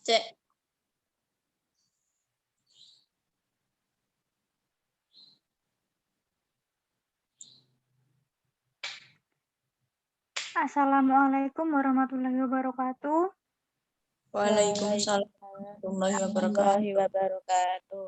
Cek. Assalamualaikum warahmatullahi wabarakatuh. Waalaikumsalam warahmatullahi wabarakatuh.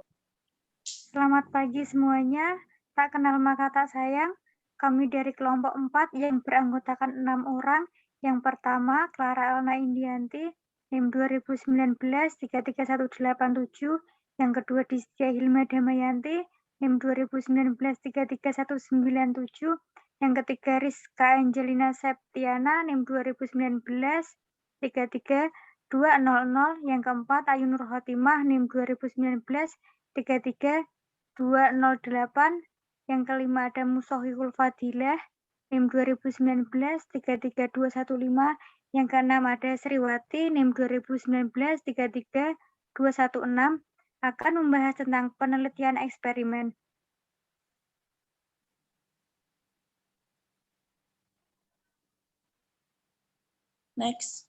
Selamat pagi semuanya. Tak kenal maka tak sayang. Kami dari kelompok 4 yang beranggotakan 6 orang. Yang pertama, Clara Elna Indianti, NIM 2019-33187. Yang kedua, Distia Hilma Damayanti, NIM 2019-33197. Yang ketiga, Rizka Angelina Septiana, NIM 2019-33200. Yang keempat, Ayu Nur Khotimah, NIM 2019-33208. Yang kelima ada Musohihul Fadilah, NIM 2019-33215. Yang keenam ada Sriwati, NIM 2019-33216, akan membahas tentang penelitian eksperimen. Next.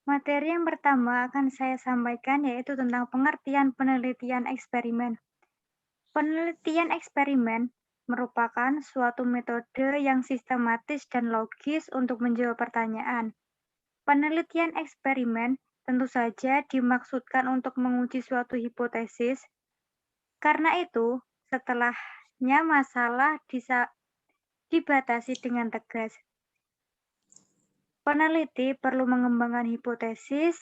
Materi yang pertama akan saya sampaikan yaitu tentang pengertian penelitian eksperimen. Penelitian eksperimen merupakan suatu metode yang sistematis dan logis untuk menjawab pertanyaan. Penelitian eksperimen tentu saja dimaksudkan untuk menguji suatu hipotesis. Karena itu, setelahnya masalah dibatasi dengan tegas. Peneliti perlu mengembangkan hipotesis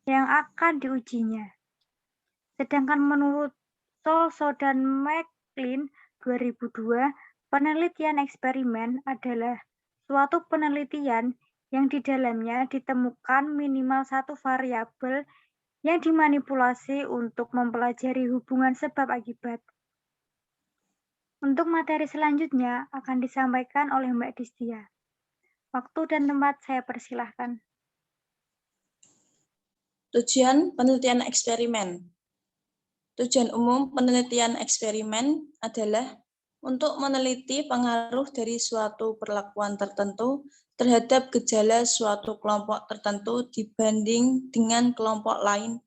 yang akan diujinya. Sedangkan menurut Tolso dan McLean 2002, penelitian eksperimen adalah suatu penelitian yang di dalamnya ditemukan minimal satu variabel yang dimanipulasi untuk mempelajari hubungan sebab akibat. Untuk materi selanjutnya akan disampaikan oleh Mbak Distia. Waktu dan tempat saya persilahkan. Tujuan penelitian eksperimen. Tujuan umum penelitian eksperimen adalah untuk meneliti pengaruh dari suatu perlakuan tertentu terhadap gejala suatu kelompok tertentu dibanding dengan kelompok lain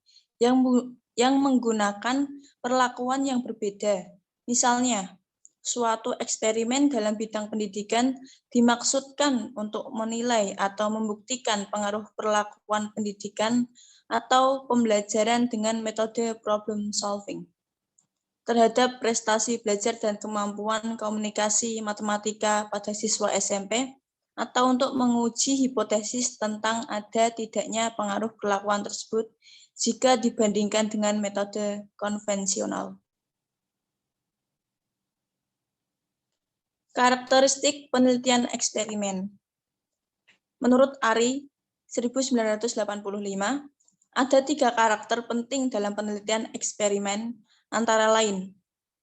yang menggunakan perlakuan yang berbeda. Misalnya, suatu eksperimen dalam bidang pendidikan dimaksudkan untuk menilai atau membuktikan pengaruh perlakuan pendidikan atau pembelajaran dengan metode problem solving terhadap prestasi belajar dan kemampuan komunikasi matematika pada siswa SMP, atau untuk menguji hipotesis tentang ada tidaknya pengaruh perlakuan tersebut jika dibandingkan dengan metode konvensional. Karakteristik penelitian eksperimen. Menurut Ari, 1985, ada 3 karakter penting dalam penelitian eksperimen, antara lain.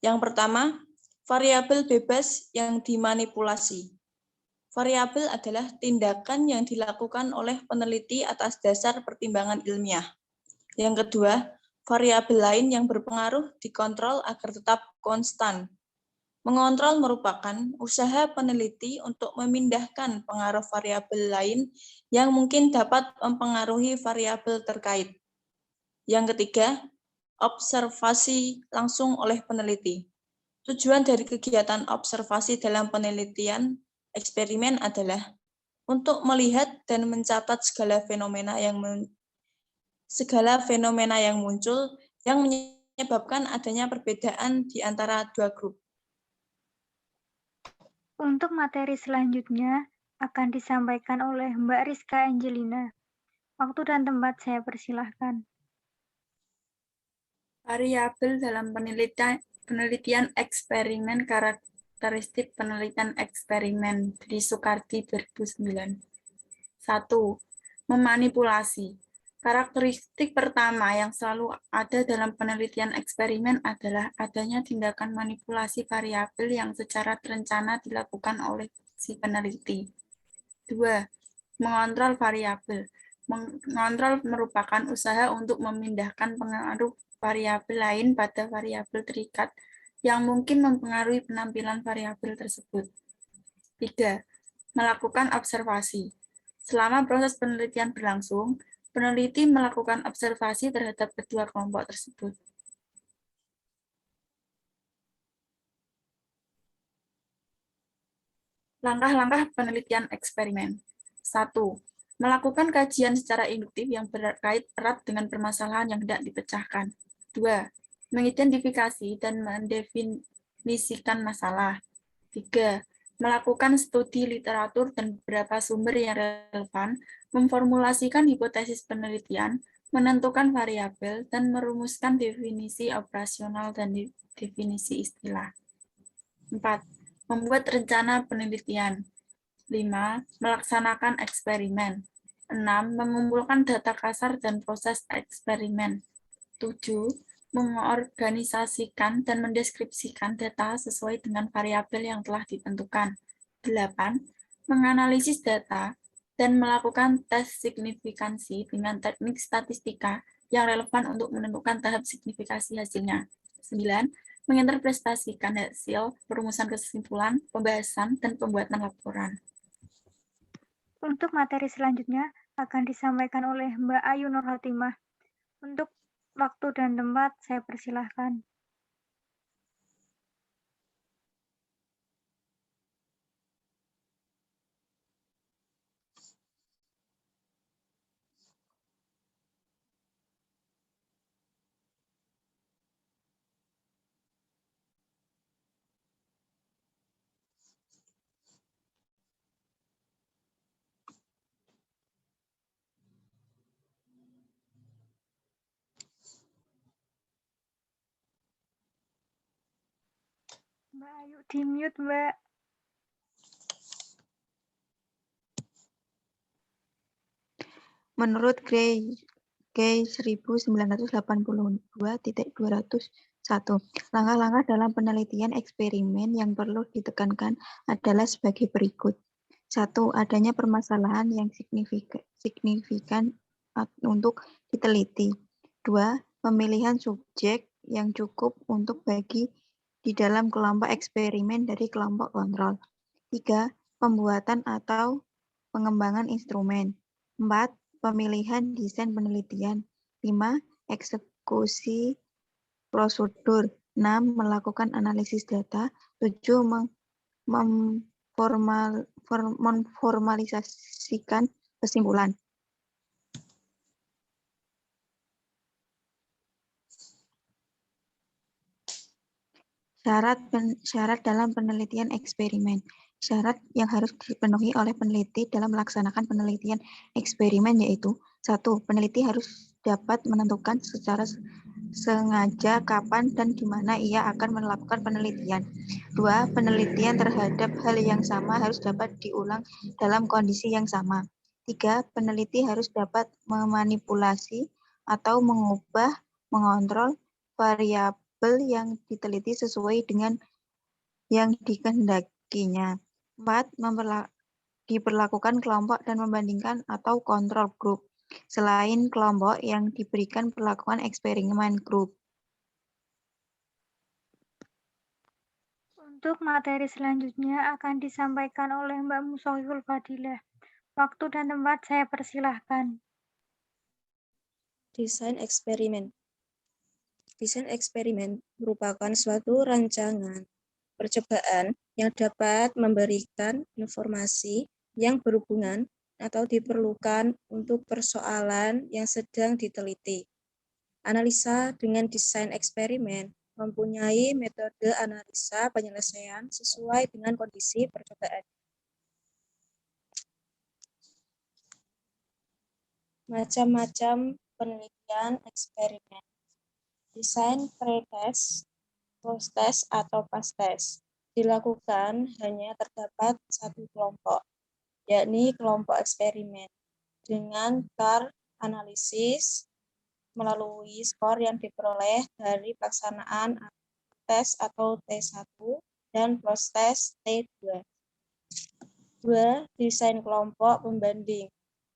Yang pertama, variabel bebas yang dimanipulasi. Variabel adalah tindakan yang dilakukan oleh peneliti atas dasar pertimbangan ilmiah. Yang kedua, variabel lain yang berpengaruh dikontrol agar tetap konstan. Mengontrol merupakan usaha peneliti untuk memindahkan pengaruh variabel lain yang mungkin dapat mempengaruhi variabel terkait. Yang ketiga, observasi langsung oleh peneliti. Tujuan dari kegiatan observasi dalam penelitian eksperimen adalah untuk melihat dan mencatat segala fenomena yang muncul yang menyebabkan adanya perbedaan di antara dua grup. Untuk materi selanjutnya akan disampaikan oleh Mbak Rizka Angelina. Waktu dan tempat saya persilahkan. Variabel dalam penelitian eksperimen, karakteristik penelitian eksperimen, Dwi Soekardi 2009. 1. Memanipulasi. Karakteristik pertama yang selalu ada dalam penelitian eksperimen adalah adanya tindakan manipulasi variabel yang secara terencana dilakukan oleh si peneliti. 2. Mengontrol variabel. Mengontrol merupakan usaha untuk memindahkan pengaruh variabel lain pada variabel terikat yang mungkin mempengaruhi penampilan variabel tersebut. 3. Melakukan observasi. Selama proses penelitian berlangsung, peneliti melakukan observasi terhadap kedua kelompok tersebut. Langkah-langkah penelitian eksperimen. 1. Melakukan kajian secara induktif yang berkait erat dengan permasalahan yang hendak dipecahkan. 2. Mengidentifikasi dan mendefinisikan masalah. 3. Melakukan studi literatur dan beberapa sumber yang relevan, memformulasikan hipotesis penelitian, menentukan variabel, dan merumuskan definisi operasional dan definisi istilah. 4. Membuat rencana penelitian. 5. Melaksanakan eksperimen. 6. Mengumpulkan data kasar dan proses eksperimen. 7. Mengorganisasikan dan mendeskripsikan data sesuai dengan variabel yang telah ditentukan. 8. Menganalisis data dan melakukan tes signifikansi dengan teknik statistika yang relevan untuk menentukan tahap signifikasi hasilnya. 9. Menginterpretasikan hasil, perumusan kesimpulan, pembahasan, dan pembuatan laporan. Untuk materi selanjutnya akan disampaikan oleh Mbak Ayu Nurhatimah. Untuk waktu dan tempat saya persilahkan. Mbak Ayu di-mute, Mbak. Menurut Gray 1982.201, langkah-langkah dalam penelitian eksperimen yang perlu ditekankan adalah sebagai berikut. 1. Adanya permasalahan yang signifikan untuk diteliti. 2. Pemilihan subjek yang cukup untuk bagi di dalam kelompok eksperimen dari kelompok kontrol. 3. Pembuatan atau pengembangan instrumen. 4. Pemilihan desain penelitian. 5. Eksekusi prosedur. 6. Melakukan analisis data. 7. Memformalisasikan kesimpulan. Syarat dalam penelitian eksperimen. Syarat yang harus dipenuhi oleh peneliti dalam melaksanakan penelitian eksperimen yaitu 1. Peneliti harus dapat menentukan secara sengaja kapan dan di mana ia akan melakukan penelitian. 2. Penelitian terhadap hal yang sama harus dapat diulang dalam kondisi yang sama. 3. Peneliti harus dapat memanipulasi atau mengontrol variabel yang diteliti sesuai dengan yang dikehendakinya. 4. Diperlakukan kelompok dan membandingkan atau kontrol grup selain kelompok yang diberikan perlakuan eksperimen grup. Untuk materi selanjutnya akan disampaikan oleh Mbak Musohiful Fadilah. Waktu dan tempat saya persilahkan. Desain eksperimen. Desain eksperimen merupakan suatu rancangan percobaan yang dapat memberikan informasi yang berhubungan atau diperlukan untuk persoalan yang sedang diteliti. Analisa dengan desain eksperimen mempunyai metode analisa penyelesaian sesuai dengan kondisi percobaan. Macam-macam penelitian eksperimen. Desain pre-test, post-test, atau pas-test dilakukan hanya terdapat satu kelompok, yakni kelompok eksperimen, dengan CAR analisis melalui skor yang diperoleh dari pelaksanaan tes atau T1 dan post-test T2. 2. Desain kelompok pembanding.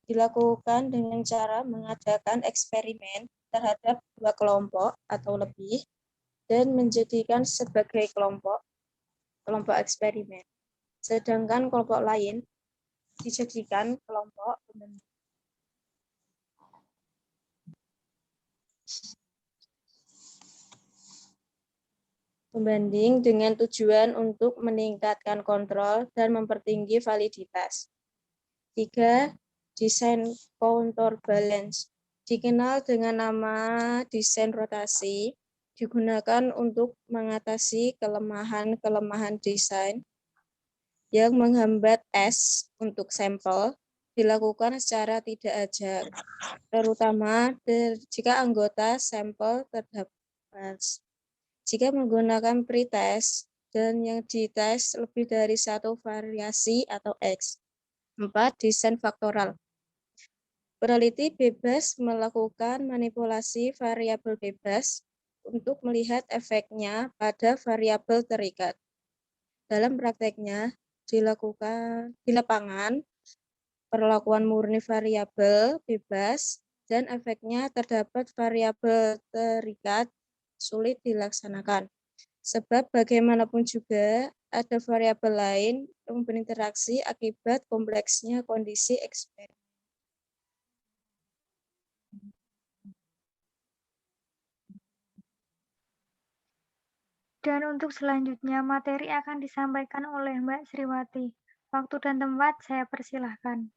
Dilakukan dengan cara mengadakan eksperimen terhadap 2 kelompok atau lebih dan menjadikan sebagai kelompok eksperimen. Sedangkan kelompok lain dijadikan kelompok pembanding. Pembanding dengan tujuan untuk meningkatkan kontrol dan mempertinggi validitas. 3. Desain counterbalance. Dikenal dengan nama desain rotasi, digunakan untuk mengatasi kelemahan-kelemahan desain yang menghambat S untuk sampel, dilakukan secara tidak ajak, terutama jika anggota sampel terdapat. Jika menggunakan pretest dan yang dites lebih dari satu variasi atau X. 4. Desain faktoral. Peneliti bebas melakukan manipulasi variabel bebas untuk melihat efeknya pada variabel terikat. Dalam prakteknya, di lapangan, perlakuan murni variabel bebas dan efeknya terdapat variabel terikat sulit dilaksanakan. Sebab bagaimanapun juga ada variabel lain yang berinteraksi akibat kompleksnya kondisi eksperimen. Dan untuk selanjutnya, materi akan disampaikan oleh Mbak Sriwati. Waktu dan tempat saya persilahkan.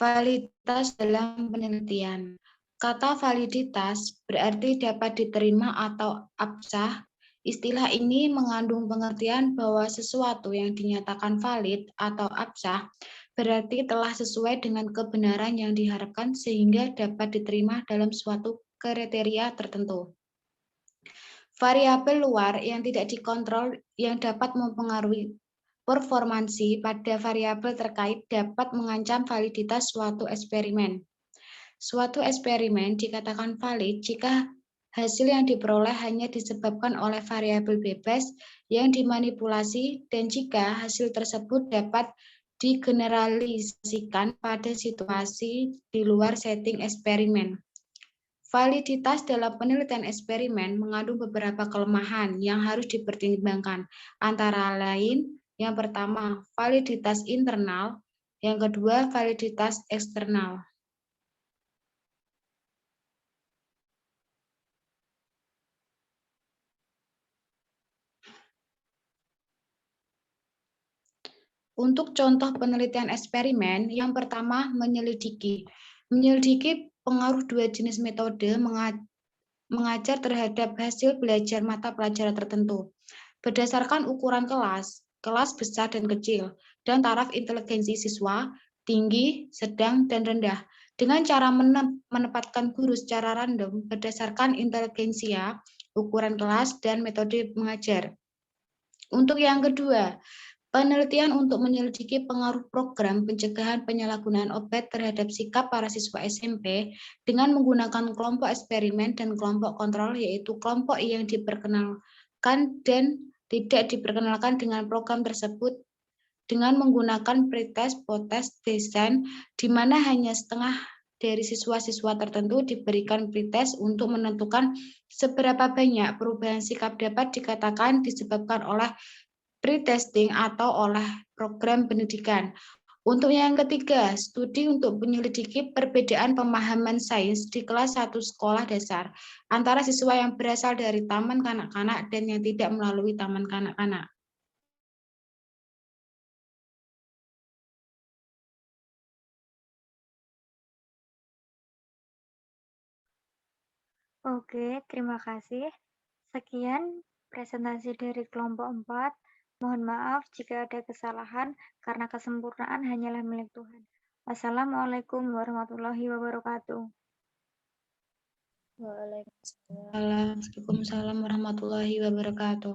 Validitas dalam penelitian. Kata validitas berarti dapat diterima atau absah. Istilah ini mengandung pengertian bahwa sesuatu yang dinyatakan valid atau absah berarti telah sesuai dengan kebenaran yang diharapkan sehingga dapat diterima dalam suatu kriteria tertentu. Variabel luar yang tidak dikontrol yang dapat mempengaruhi performansi pada variabel terkait dapat mengancam validitas suatu eksperimen. Suatu eksperimen dikatakan valid jika hasil yang diperoleh hanya disebabkan oleh variabel bebas yang dimanipulasi dan jika hasil tersebut dapat digeneralisasikan pada situasi di luar setting eksperimen. Validitas dalam penelitian eksperimen mengandung beberapa kelemahan yang harus dipertimbangkan, antara lain yang pertama, validitas internal, yang kedua, validitas eksternal. Untuk contoh penelitian eksperimen, yang pertama, menyelidiki. Menyelidiki pengaruh dua jenis metode mengajar terhadap hasil belajar mata pelajaran tertentu. Berdasarkan ukuran kelas besar dan kecil, dan taraf inteligensi siswa, tinggi, sedang, dan rendah, dengan cara menempatkan guru secara random berdasarkan inteligensia, ukuran kelas, dan metode mengajar. Untuk yang kedua, penelitian untuk menyelidiki pengaruh program pencegahan penyalahgunaan obat terhadap sikap para siswa SMP dengan menggunakan kelompok eksperimen dan kelompok kontrol, yaitu kelompok yang diperkenalkan dan tidak diperkenalkan dengan program tersebut dengan menggunakan pretest, post-test, desain, di mana hanya setengah dari siswa-siswa tertentu diberikan pretest untuk menentukan seberapa banyak perubahan sikap dapat dikatakan disebabkan oleh pretesting atau oleh program pendidikan. Untuk yang ketiga, studi untuk menyelidiki perbedaan pemahaman sains di kelas 1 sekolah dasar antara siswa yang berasal dari taman kanak-kanak dan yang tidak melalui taman kanak-kanak. Oke, terima kasih. Sekian presentasi dari kelompok 4. Mohon maaf jika ada kesalahan karena kesempurnaan hanyalah milik Tuhan. Wassalamualaikum warahmatullahi wabarakatuh. Waalaikumsalam. Waalaikumsalam warahmatullahi wabarakatuh.